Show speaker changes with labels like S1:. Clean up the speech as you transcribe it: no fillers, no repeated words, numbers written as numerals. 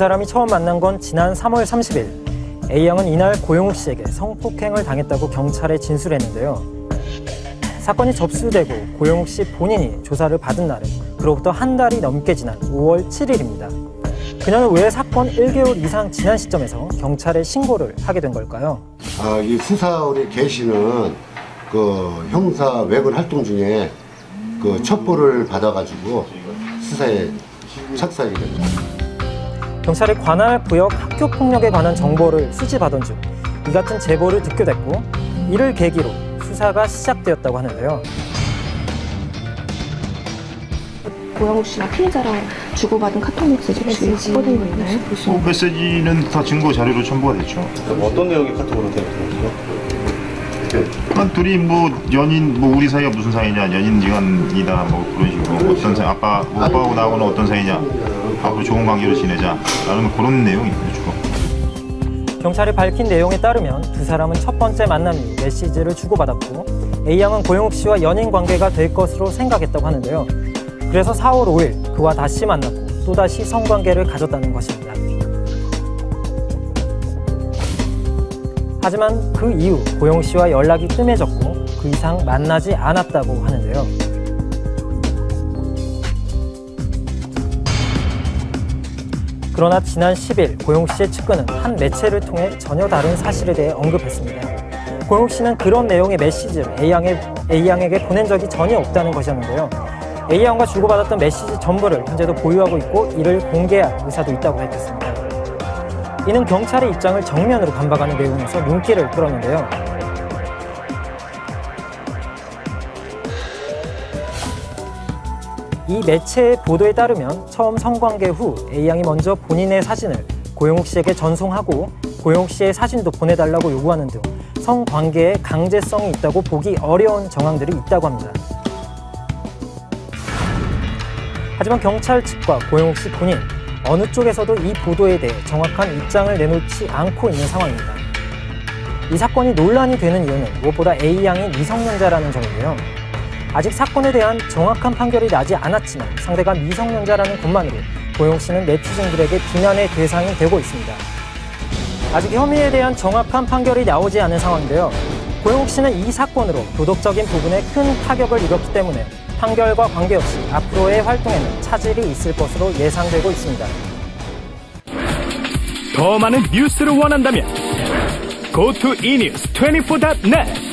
S1: 사람이 처음 만난 건 지난 3월 30일. A양은 이날 고용욱 씨에게 성폭행을 당했다고 경찰에 진술했는데요. 사건이 접수되고 고용욱 씨 본인이 조사를 받은 날은 그로부터 한 달이 넘게 지난 5월 7일입니다. 그녀는 왜 사건 1개월 이상 지난 시점에서 경찰에 신고를 하게 된 걸까요?
S2: 이 수사 우리 개시는 그 형사 외근 활동 중에 그 첩보를 받아가지고 수사에 착수하게 됐죠.
S1: 경찰이 관할 구역 학교 폭력에 관한 정보를 수집하던 중 이 같은 제보를 듣게 됐고 이를 계기로 수사가 시작되었다고 하는데요.
S3: 고영욱 씨가 피해자랑 주고받은 카톡 메시지 혹시 확보된 거 있나요?
S4: 메시지는 다 증거 자료로 첨부가 됐죠.
S5: 어떤 내용의 카톡으로 되었나요?
S4: 둘이 뭐 연인, 뭐 우리 사이가 무슨 사이냐, 연인지간이다, 뭐 그런 식으로 어떤 사이, 오빠하고 나하고는 어떤 사이냐, 앞으로 좋은 관계로 지내자, 라는 그런 내용이죠.
S1: 경찰이 밝힌 내용에 따르면 두 사람은 첫 번째 만남 이후 메시지를 주고받았고 A양은 고용욱 씨와 연인 관계가 될 것으로 생각했다고 하는데요. 그래서 4월 5일 그와 다시 만났고 또다시 성관계를 가졌다는 것입니다. 하지만 그 이후 고용욱 씨와 연락이 뜸해졌고 그 이상 만나지 않았다고 하는데요. 그러나 지난 10일 고용욱 씨의 측근은 한 매체를 통해 전혀 다른 사실에 대해 언급했습니다. 고용욱 씨는 그런 내용의 메시지를 A양에게 보낸 적이 전혀 없다는 것이었는데요. A양과 주고받았던 메시지 전부를 현재도 보유하고 있고 이를 공개할 의사도 있다고 밝혔습니다. 이는 경찰의 입장을 정면으로 반박하는 내용에서 눈길을 끌었는데요. 이 매체의 보도에 따르면 처음 성관계 후 A양이 먼저 본인의 사진을 고용욱 씨에게 전송하고 고용욱 씨의 사진도 보내달라고 요구하는 등 성관계에 강제성이 있다고 보기 어려운 정황들이 있다고 합니다. 하지만 경찰 측과 고용욱 씨 본인 어느 쪽에서도 이 보도에 대해 정확한 입장을 내놓지 않고 있는 상황입니다. 이 사건이 논란이 되는 이유는 무엇보다 A양이 미성년자라는 점인데요. 아직 사건에 대한 정확한 판결이 나지 않았지만 상대가 미성년자라는 것만으로 고용욱 씨는 네티즌들에게 비난의 대상이 되고 있습니다. 아직 혐의에 대한 정확한 판결이 나오지 않은 상황인데요. 고용욱 씨는 이 사건으로 도덕적인 부분에 큰 타격을 입었기 때문에 판결과 관계없이 앞으로의 활동에는 차질이 있을 것으로 예상되고 있습니다.
S6: 더 많은 뉴스를 원한다면 go to enews24.net